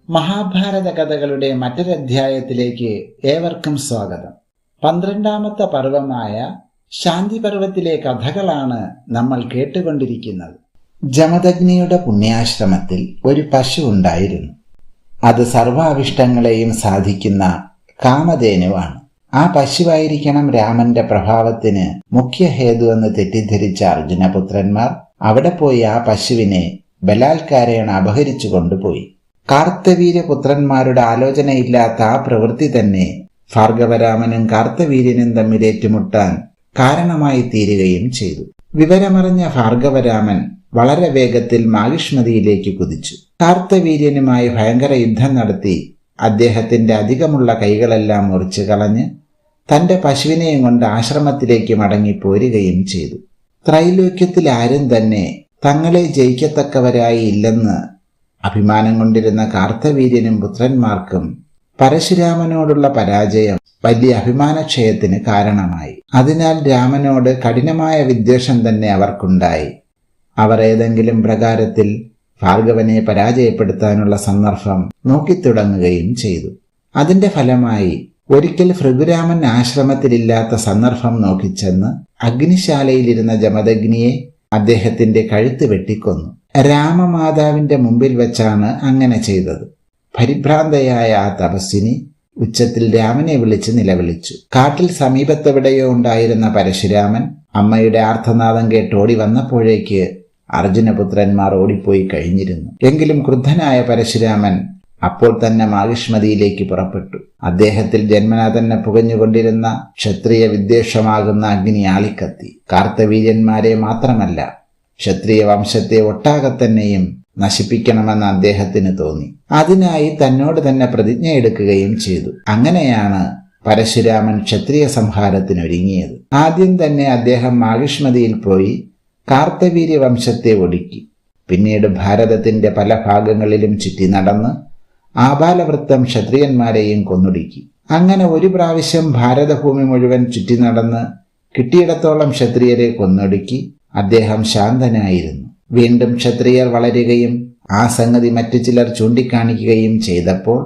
മഹാഭാരത കഥകളുടെ മറ്റൊരധ്യായത്തിലേക്ക് ഏവർക്കും സ്വാഗതം. 12ാമത്തെ പർവമായ ശാന്തി പർവത്തിലെ കഥകളാണ് നമ്മൾ കേട്ടുകൊണ്ടിരിക്കുന്നത്. ജമദഗ്നിയുടെ പുണ്യാശ്രമത്തിൽ ഒരു പശു ഉണ്ടായിരുന്നു. അത് സർവാഭിഷ്ടങ്ങളെയും സാധിക്കുന്ന കാമധേനുവാണ്. ആ പശുവായിരിക്കണം രാമന്റെ പ്രഭാവത്തിന് മുഖ്യ ഹേതുവെന്ന് തെറ്റിദ്ധരിച്ച അർജുനപുത്രന്മാർ അവിടെ പോയി ആ പശുവിനെ ബലാത്കാരേണ അപഹരിച്ചു കൊണ്ടുപോയി. കാർത്തവീര്യപുത്രന്മാരുടെ ആലോചനയില്ലാത്ത ആ പ്രവൃത്തി തന്നെ ഭാർഗവരാമനും കാർത്തവീര്യനും തമ്മിൽ ഏറ്റുമുട്ടാൻ കാരണമായി തീരുകയും ചെയ്തു. വിവരമറിഞ്ഞ ഭാർഗവരാമൻ വളരെ വേഗത്തിൽ മാഹിഷ്മതിയിലേക്ക് കുതിച്ചു. കാർത്തവീര്യനുമായി ഭയങ്കര യുദ്ധം നടത്തി അദ്ദേഹത്തിന്റെ അധികമുള്ള കൈകളെല്ലാം മുറിച്ചു കളഞ്ഞ് തന്റെ പശുവിനെയും കൊണ്ട് ആശ്രമത്തിലേക്ക് മടങ്ങിപ്പോരുകയും ചെയ്തു. ത്രൈലോക്യത്തിൽ ആരും തന്നെ തങ്ങളെ ജയിക്കത്തക്കവരായി ഇല്ലെന്ന് അഭിമാനം കൊണ്ടിരുന്ന കാർത്തവീര്യനും പുത്രന്മാർക്കും പരശുരാമനോടുള്ള പരാജയം വലിയ അഭിമാനക്ഷയത്തിന് കാരണമായി. അതിനാൽ രാമനോട് കഠിനമായ വിദ്വേഷം തന്നെ അവർക്കുണ്ടായി. അവർ ഏതെങ്കിലും പ്രകാരത്തിൽ ഭാർഗവനെ പരാജയപ്പെടുത്താനുള്ള സന്ദർഭം നോക്കിത്തുടങ്ങുകയും ചെയ്തു. അതിന്റെ ഫലമായി ഒരിക്കൽ ഭൃഗുരാമൻ ആശ്രമത്തിലില്ലാത്ത സന്ദർഭം നോക്കിച്ചെന്ന് അഗ്നിശാലയിലിരുന്ന ജമദഗ്നിയെ അദ്ദേഹത്തിന്റെ കഴുത്ത് വെട്ടിക്കൊന്നു. രാമമാതാവിന്റെ മുമ്പിൽ വെച്ചാണ് അങ്ങനെ ചെയ്തത്. പരിഭ്രാന്തയായ ആ തപസ്വിനി ഉച്ചത്തിൽ രാമനെ വിളിച്ച് നിലവിളിച്ചു. കാട്ടിൽ സമീപത്തെവിടെയോ ഉണ്ടായിരുന്ന പരശുരാമൻ അമ്മയുടെ ആർത്തനാദം കേട്ട് ഓടി വന്നപ്പോഴേക്ക് അർജുനപുത്രന്മാർ ഓടിപ്പോയി കഴിഞ്ഞിരുന്നു. എങ്കിലും ക്രുദ്ധനായ പരശുരാമൻ അപ്പോൾ തന്നെ മാഹിഷ്മതിയിലേക്ക് പുറപ്പെട്ടു. അദ്ദേഹത്തിൽ ജന്മനാ തന്നെ പുകഞ്ഞുകൊണ്ടിരുന്ന ക്ഷത്രിയ വിദ്വേഷമാകുന്ന അഗ്നി ആളിക്കത്തി. കാർത്തവീര്യന്മാരെ മാത്രമല്ല, ക്ഷത്രിയ വംശത്തെ ഒട്ടാകെ തന്നെയും നശിപ്പിക്കണമെന്ന് അദ്ദേഹത്തിന് തോന്നി. അതിനായി തന്നോട് തന്നെ പ്രതിജ്ഞ എടുക്കുകയും ചെയ്തു. അങ്ങനെയാണ് പരശുരാമൻ ക്ഷത്രിയ സംഹാരത്തിനൊരുങ്ങിയത്. ആദ്യം തന്നെ അദ്ദേഹം മാഹിഷ്മതിയിൽ പോയി കാർത്തവീര്യ വംശത്തെ ഒടുക്കി. പിന്നീട് ഭാരതത്തിന്റെ പല ഭാഗങ്ങളിലും ചുറ്റി നടന്ന് ആബാലവൃത്തം ക്ഷത്രിയന്മാരെയും കൊന്നൊടുക്കി. അങ്ങനെ ഒരു പ്രാവശ്യം ഭാരതഭൂമി മുഴുവൻ ചുറ്റി നടന്ന് കിട്ടിയിടത്തോളം ക്ഷത്രിയരെ കൊന്നൊടുക്കി അദ്ദേഹം ശാന്തനായിരുന്നു. വീണ്ടും ക്ഷത്രിയർ വളരുകയും ആ സംഗതി മറ്റു ചിലർ ചൂണ്ടിക്കാണിക്കുകയും ചെയ്തപ്പോൾ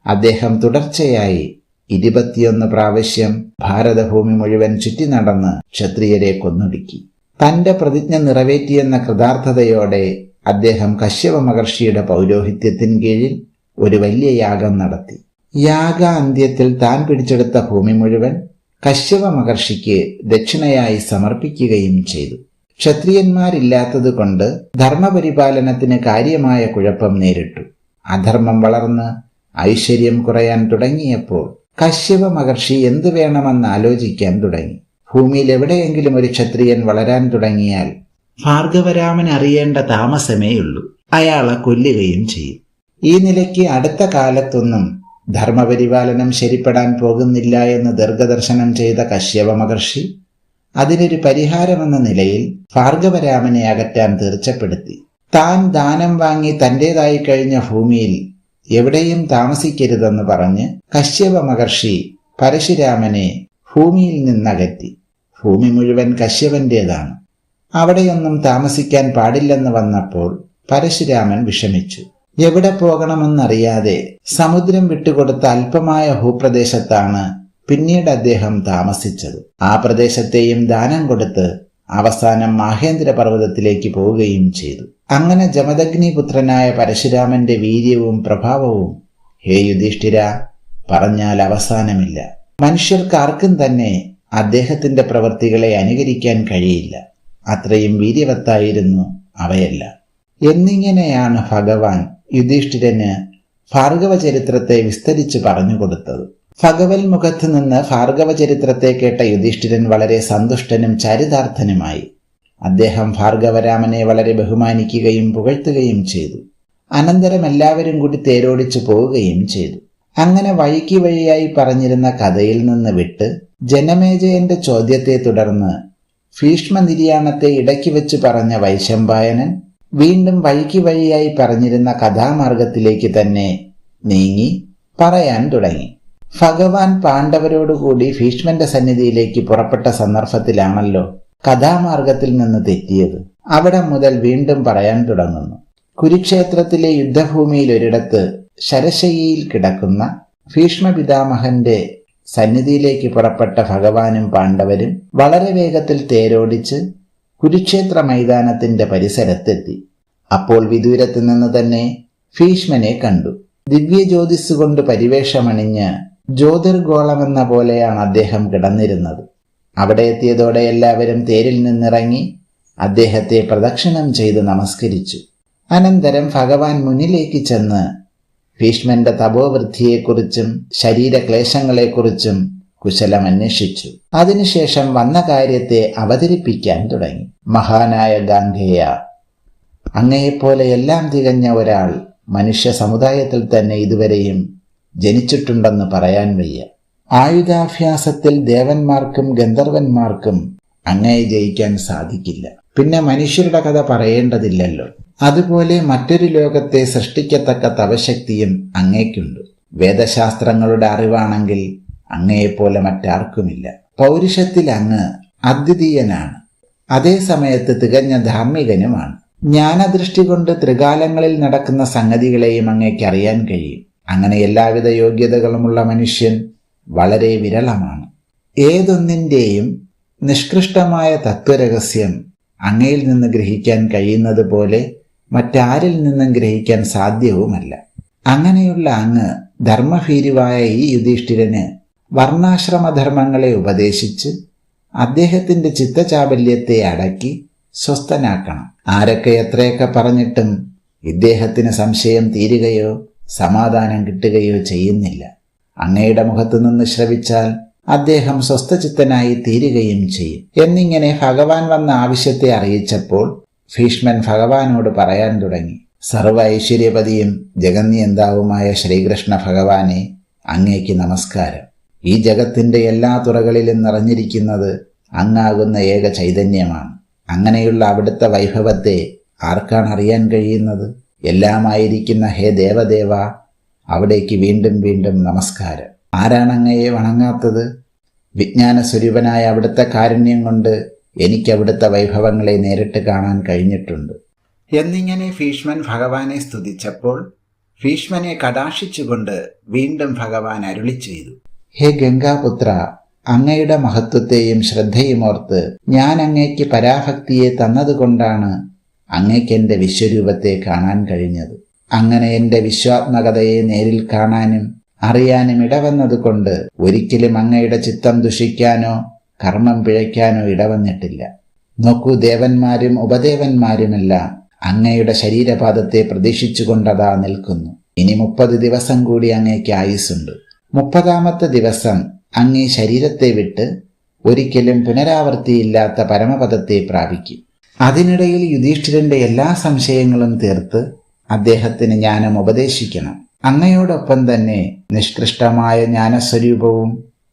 അദ്ദേഹം തുടർച്ചയായി 21 പ്രാവശ്യം ഭാരതഭൂമി മുഴുവൻ ചുറ്റി നടന്ന് ക്ഷത്രിയരെ കൊന്നൊടുക്കി. തന്റെ പ്രതിജ്ഞ നിറവേറ്റിയെന്ന കൃതാർത്ഥതയോടെ അദ്ദേഹം കശ്യപ മഹർഷിയുടെ പൗരോഹിത്യത്തിൻ കീഴിൽ ഒരു വലിയ യാഗം നടത്തി. യാഗ അന്ത്യത്തിൽ താൻ പിടിച്ചെടുത്ത ഭൂമി മുഴുവൻ കശ്യപ മഹർഷിക്ക് ദക്ഷിണയായി സമർപ്പിക്കുകയും ചെയ്തു. ക്ഷത്രിയന്മാരില്ലാത്തതുകൊണ്ട് ധർമ്മപരിപാലനത്തിന് കാര്യമായ കുഴപ്പം നേരിട്ടു. അധർമ്മം വളർന്ന് ഐശ്വര്യം കുറയാൻ തുടങ്ങിയപ്പോൾ കശ്യപ മഹർഷി എന്തു വേണമെന്ന് ആലോചിക്കാൻ തുടങ്ങി. ഭൂമിയിൽ എവിടെയെങ്കിലും ഒരു ക്ഷത്രിയൻ വളരാൻ തുടങ്ങിയാൽ ഭാർഗവരാമൻ അറിയേണ്ട താമസമേയുള്ളൂ, അയാളെ കൊല്ലുകയും ചെയ്യും. ഈ നിലയ്ക്ക് അടുത്ത കാലത്തൊന്നും ധർമ്മപരിപാലനം ശരിപ്പെടാൻ പോകുന്നില്ല എന്ന് ദീർഘദർശനം ചെയ്ത കശ്യപ മഹർഷി അതിനൊരു പരിഹാരമെന്ന നിലയിൽ ഭാർഗവരാമനെ അകറ്റാൻ തീർച്ചപ്പെടുത്തി. താൻ ദാനം വാങ്ങി തന്റേതായി കഴിഞ്ഞ ഭൂമിയിൽ എവിടെയും താമസിക്കരുതെന്ന് പറഞ്ഞ് കശ്യപ മഹർഷി പരശുരാമനെ ഭൂമിയിൽ നിന്നകറ്റി. ഭൂമി മുഴുവൻ കശ്യപന്റേതാണ്, അവിടെയൊന്നും താമസിക്കാൻ പാടില്ലെന്ന് വന്നപ്പോൾ പരശുരാമൻ വിഷമിച്ചു. എവിടെ പോകണമെന്നറിയാതെ സമുദ്രം വിട്ടുകൊടുത്ത അല്പമായ ഭൂപ്രദേശത്താണ് പിന്നീട് അദ്ദേഹം താമസിച്ചത്. ആ പ്രദേശത്തെയും ദാനം കൊടുത്ത് അവസാനം മാഹേന്ദ്ര പർവ്വതത്തിലേക്ക് പോവുകയും ചെയ്തു. അങ്ങനെ ജമദഗ്നി പുത്രനായ പരശുരാമന്റെ വീര്യവും പ്രഭാവവും ഹേ യുധിഷ്ഠിര പറഞ്ഞാൽ അവസാനമില്ല. മനുഷ്യർക്കാർക്കും തന്നെ അദ്ദേഹത്തിന്റെ പ്രവൃത്തികളെ അനുകരിക്കാൻ കഴിയില്ല. അത്രയും വീര്യവത്തായിരുന്നു അവയെല്ലാം. എന്നിങ്ങനെയാണ് ഭഗവാൻ യുധിഷ്ഠിരന് ഭാർഗവ ചരിത്രത്തെ വിസ്തരിച്ച് പറഞ്ഞുകൊടുത്തത്. ഭഗവൽ മുഖത്ത് നിന്ന് ഭാർഗവ ചരിത്രത്തെ കേട്ട യുധിഷ്ഠിരൻ വളരെ സന്തുഷ്ടനും ചരിതാർത്ഥനുമായി. അദ്ദേഹം ഭാർഗവരാമനെ വളരെ ബഹുമാനിക്കുകയും പുകഴ്ത്തുകയും ചെയ്തു. അനന്തരം എല്ലാവരും കൂടി തേരോടിച്ചു പോവുകയും ചെയ്തു. അങ്ങനെ വഴിക്ക് വഴിയായി പറഞ്ഞിരുന്ന കഥയിൽ നിന്ന് വിട്ട് ജനമേജയന്റെ ചോദ്യത്തെ തുടർന്ന് ഭീഷ്മനിര്യാണത്തെ ഇടയ്ക്ക് വെച്ച് പറഞ്ഞ വൈശമ്പായനൻ വീണ്ടും വഴിക്ക് വഴിയായി പറഞ്ഞിരുന്ന കഥാമാർഗത്തിലേക്ക് തന്നെ നീങ്ങി പറയാൻ തുടങ്ങി. ഭഗവാൻ പാണ്ഡവരോടുകൂടി ഭീഷ്മന്റെ സന്നിധിയിലേക്ക് പുറപ്പെട്ട സന്ദർഭത്തിലാണല്ലോ കഥാമാർഗത്തിൽ നിന്ന് തെറ്റിയത്. അവിടെ മുതൽ വീണ്ടും പറയാൻ തുടങ്ങുന്നു. കുരുക്ഷേത്രത്തിലെ യുദ്ധഭൂമിയിൽ ഒരിടത്ത് ശരശയ്യയിൽ കിടക്കുന്ന ഭീഷ്മ പിതാമഹന്റെ സന്നിധിയിലേക്ക് പുറപ്പെട്ട ഭഗവാനും പാണ്ഡവരും വളരെ വേഗത്തിൽ തേരോടിച്ച് കുരുക്ഷേത്ര മൈതാനത്തിന്റെ പരിസരത്തെത്തി. അപ്പോൾ വിദൂരത്ത് നിന്ന് തന്നെ ഭീഷ്മനെ കണ്ടു. ദിവ്യ ജ്യോതിസ് കൊണ്ട് പരിവേഷമണിഞ്ഞ് ജ്യോതിർഗോളമെന്ന പോലെയാണ് അദ്ദേഹം കിടന്നിരുന്നത്. അവിടെ എത്തിയതോടെ എല്ലാവരും തേരിൽ നിന്നിറങ്ങി അദ്ദേഹത്തെ പ്രദക്ഷിണം ചെയ്ത് നമസ്കരിച്ചു. അനന്തരം ഭഗവാൻ മുന്നിലേക്ക് ചെന്ന് ഭീഷ്മന്റെ തപോവൃദ്ധിയെക്കുറിച്ചും ശരീരക്ലേശങ്ങളെക്കുറിച്ചും കുശലം അന്വേഷിച്ചു. അതിനുശേഷം വന്ന കാര്യത്തെ അവതരിപ്പിക്കാൻ തുടങ്ങി. മഹാനായ ഗാംഗേയ, അങ്ങയെപ്പോലെ എല്ലാം തികഞ്ഞ ഒരാൾ മനുഷ്യ സമുദായത്തിൽ തന്നെ ഇതുവരെയും ജനിച്ചിട്ടുണ്ടെന്ന് പറയാൻ വയ്യ. ആയുധാഭ്യാസത്തിൽ ദേവന്മാർക്കും ഗന്ധർവന്മാർക്കും അങ്ങയെ ജയിക്കാൻ സാധിക്കില്ല. പിന്നെ മനുഷ്യരുടെ കഥ പറയേണ്ടതില്ലല്ലോ. അതുപോലെ മറ്റൊരു ലോകത്തെ സൃഷ്ടിക്കത്തക്ക തപശക്തിയും അങ്ങേക്കുണ്ട്. വേദശാസ്ത്രങ്ങളുടെ അറിവാണെങ്കിൽ അങ്ങയെപ്പോലെ മറ്റാർക്കുമില്ല. പൗരുഷത്തിൽ അങ്ങ് അദ്വിതീയനാണ്. അതേ സമയത്ത് തികഞ്ഞ ധാർമ്മികനുമാണ്. ജ്ഞാനദൃഷ്ടി കൊണ്ട് ത്രികാലങ്ങളിൽ നടക്കുന്ന സംഗതികളെയും അങ്ങേക്ക് അറിയാൻ കഴിയും. അങ്ങനെ എല്ലാവിധ യോഗ്യതകളുമുള്ള മനുഷ്യൻ വളരെ വിരളമാണ്. ഏതൊന്നിൻ്റെയും നിഷ്കൃഷ്ടമായ തത്വരഹസ്യം അങ്ങയിൽ നിന്ന് ഗ്രഹിക്കാൻ കഴിയുന്നത് പോലെ മറ്റാരിൽ നിന്നും ഗ്രഹിക്കാൻ സാധ്യവുമല്ല. അങ്ങനെയുള്ള അങ്ങ് ധർമ്മഭീരുവായ ഈ യുധിഷ്ഠിരന് വർണ്ണാശ്രമധർമ്മങ്ങളെ ഉപദേശിച്ച് അദ്ദേഹത്തിന്റെ ചിത്തചാബല്യത്തെ അടക്കി സ്വസ്ഥനാക്കണം. ആരൊക്കെ എത്രയൊക്കെ പറഞ്ഞിട്ടും ഇദ്ദേഹത്തിന് സംശയം തീരുകയോ സമാധാനം കിട്ടുകയോ ചെയ്യുന്നില്ല. അങ്ങയുടെ മുഖത്തു നിന്ന് ശ്രവിച്ചാൽ അദ്ദേഹം സ്വസ്ഥചിത്തനായി തീരുകയും ചെയ്യും. എന്നിങ്ങനെ ഭഗവാൻ വന്ന ആവശ്യത്തെ അറിയിച്ചപ്പോൾ ഭീഷ്മൻ ഭഗവാനോട് പറയാൻ തുടങ്ങി. സർവ ഐശ്വര്യപതിയും ജഗന്നിയന്താവുമായ ശ്രീകൃഷ്ണ ഭഗവാനെ, അങ്ങേക്ക് നമസ്കാരം. ഈ ജഗത്തിന്റെ എല്ലാ തുറകളിലും നിറഞ്ഞിരിക്കുന്നത് അങ്ങാകുന്ന ഏക ചൈതന്യമാണ്. അങ്ങനെയുള്ള അവിടുത്തെ വൈഭവത്തെ ആർക്കാണ് അറിയാൻ കഴിയുന്നത്? എല്ലാമായിരിക്കുന്ന ഹേ ദേവദേവ, അവിടേക്ക് വീണ്ടും വീണ്ടും നമസ്കാരം. ആരാണ് അങ്ങയെ വണങ്ങാത്തത്? വിജ്ഞാനസ്വരൂപനായ അവിടുത്തെ കാരുണ്യം കൊണ്ട് എനിക്ക് അവിടുത്തെ വൈഭവങ്ങളെ നേരിട്ട് കാണാൻ കഴിഞ്ഞിട്ടുണ്ട്. എന്നിങ്ങനെ ഭീഷ്മൻ ഭഗവാനെ സ്തുതിച്ചപ്പോൾ ഭീഷ്മനെ കടാക്ഷിച്ചുകൊണ്ട് വീണ്ടും ഭഗവാൻ അരുളി ചെയ്തു. ഹേ ഗംഗാപുത്ര, അങ്ങയുടെ മഹത്വത്തെയും ശ്രദ്ധയും ഓർത്ത് ഞാൻ അങ്ങയ്ക്ക് പരാഭക്തിയെ തന്നതുകൊണ്ടാണ് അങ്ങയ്ക്ക് എൻ്റെ വിശ്വരൂപത്തെ കാണാൻ കഴിഞ്ഞത്. അങ്ങനെ എൻ്റെ വിശ്വാത്മകതയെ നേരിൽ കാണാനും അറിയാനും ഇടവന്നതുകൊണ്ട് ഒരിക്കലും അങ്ങയുടെ ചിത്തം ദുഷിക്കാനോ കർമ്മം പിഴയ്ക്കാനോ ഇടവന്നിട്ടില്ല. നോക്കൂ, ദേവന്മാരും ഉപദേവന്മാരുമെല്ലാം അങ്ങയുടെ ശരീരപാദത്തെ പ്രതീക്ഷിച്ചുകൊണ്ടതാ നിൽക്കുന്നു. ഇനി 30 ദിവസം കൂടി അങ്ങയ്ക്ക് ആയുസ്സുണ്ട്. 30ാമത്തെ ദിവസം അങ്ങേ ശരീരത്തെ വിട്ട് ഒരിക്കലും പുനരാവർത്തിയില്ലാത്ത പരമപദത്തെ പ്രാപിക്കും. അതിനിടയിൽ യുധിഷ്ഠിരന്റെ എല്ലാ സംശയങ്ങളും തീർത്ത് അദ്ദേഹത്തിന് ജ്ഞാനം ഉപദേശിക്കണം. അങ്ങയോടൊപ്പം തന്നെ നിഷ്കൃഷ്ടമായ ജ്ഞാനസ്വരൂപവും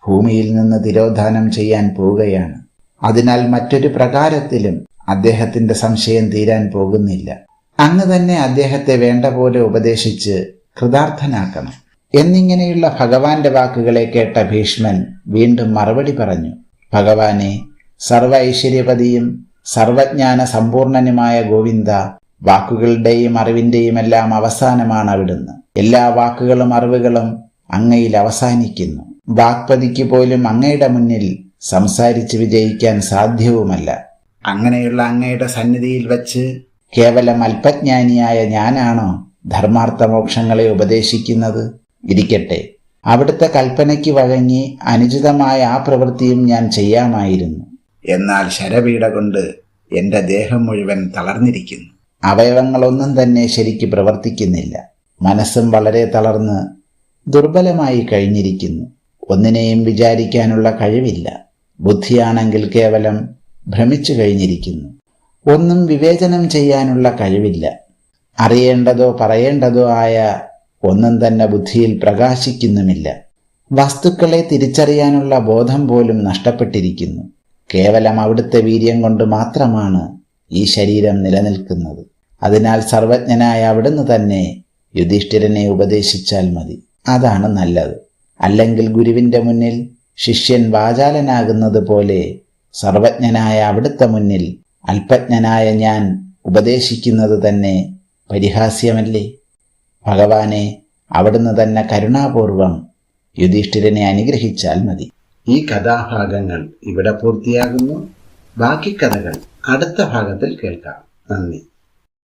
ഭൂമിയിൽ നിന്ന് തിരോധാനം ചെയ്യാൻ പോവുകയാണ്. അതിനാൽ മറ്റൊരു പ്രകാരത്തിലും അദ്ദേഹത്തിന്റെ സംശയം തീരാൻ പോകുന്നില്ല. അങ്ങ് തന്നെ അദ്ദേഹത്തെ വേണ്ട പോലെ ഉപദേശിച്ച് കൃതാർത്ഥനാക്കണം. എന്നിങ്ങനെയുള്ള ഭഗവാന്റെ വാക്കുകളെ കേട്ട ഭീഷ്മൻ വീണ്ടും മറുപടി പറഞ്ഞു. ഭഗവാനെ, സർവ ഐശ്വര്യപതിയും സർവജ്ഞാന സമ്പൂർണനുമായ ഗോവിന്ദ, വാക്കുകളുടെയും അറിവിന്റെയും എല്ലാം അവസാനമാണ് അവിടുന്ന്. എല്ലാ വാക്കുകളും അറിവുകളും അങ്ങയിൽ അവസാനിക്കുന്നു. വാക്പതിക്ക് പോലും അങ്ങയുടെ മുന്നിൽ സംസാരിച്ച് വിജയിക്കാൻ സാധ്യവുമല്ല. അങ്ങനെയുള്ള അങ്ങയുടെ സന്നിധിയിൽ വച്ച് കേവലം അല്പജ്ഞാനിയായ ഞാനാണോ ധർമാർത്ഥമോക്ഷങ്ങളെ ഉപദേശിക്കുന്നത്? ഇരിക്കട്ടെ, അവിടുത്തെ കൽപ്പനയ്ക്ക് വഴങ്ങി അനുചിതമായ ആ പ്രവൃത്തിയും ഞാൻ ചെയ്യാമായിരുന്നു. എന്നാൽ ശരപീഡ കൊണ്ട് എന്റെ ദേഹം മുഴുവൻ തളർന്നിരിക്കുന്നു. അവയവങ്ങളൊന്നും തന്നെ ശരിക്ക് പ്രവർത്തിക്കുന്നില്ല. മനസ്സും വളരെ തളർന്ന് ദുർബലമായി കഴിഞ്ഞിരിക്കുന്നു. ഒന്നിനെയും വിചാരിക്കാനുള്ള കഴിവില്ല. ബുദ്ധിയാണെങ്കിൽ കേവലം ഭ്രമിച്ചു കഴിഞ്ഞിരിക്കുന്നു. ഒന്നും വിവേചനം ചെയ്യാനുള്ള കഴിവില്ല. അറിയേണ്ടതോ പറയേണ്ടതോ ആയ ഒന്നും തന്നെ ബുദ്ധിയിൽ പ്രകാശിക്കുന്നുമില്ല. വസ്തുക്കളെ തിരിച്ചറിയാനുള്ള ബോധം പോലും നഷ്ടപ്പെട്ടിരിക്കുന്നു. കേവലം അവിടുത്തെ വീര്യം കൊണ്ട് മാത്രമാണ് ഈ ശരീരം നിലനിൽക്കുന്നത്. അതിനാൽ സർവജ്ഞനായ അവിടുന്ന് തന്നെ യുധിഷ്ഠിരനെ ഉപദേശിച്ചാൽ മതി. അതാണ് നല്ലത്. അല്ലെങ്കിൽ ഗുരുവിന്റെ മുന്നിൽ ശിഷ്യൻ വാചാലനാകുന്നത് പോലെ സർവജ്ഞനായ അവിടുത്തെ മുന്നിൽ അല്പജ്ഞനായ ഞാൻ ഉപദേശിക്കുന്നത് തന്നെ പരിഹാസ്യമല്ലേ? ഭഗവാനെ, അവിടുന്ന് തന്നെ കരുണാപൂർവം യുധിഷ്ഠിരനെ അനുഗ്രഹിച്ചാൽ മതി. ഈ കഥാഭാഗങ്ങൾ ഇവിടെ പൂർത്തിയാകുന്നു. ബാക്കി കഥകൾ അടുത്ത ഭാഗത്തിൽ കേൾക്കാം. നന്ദി.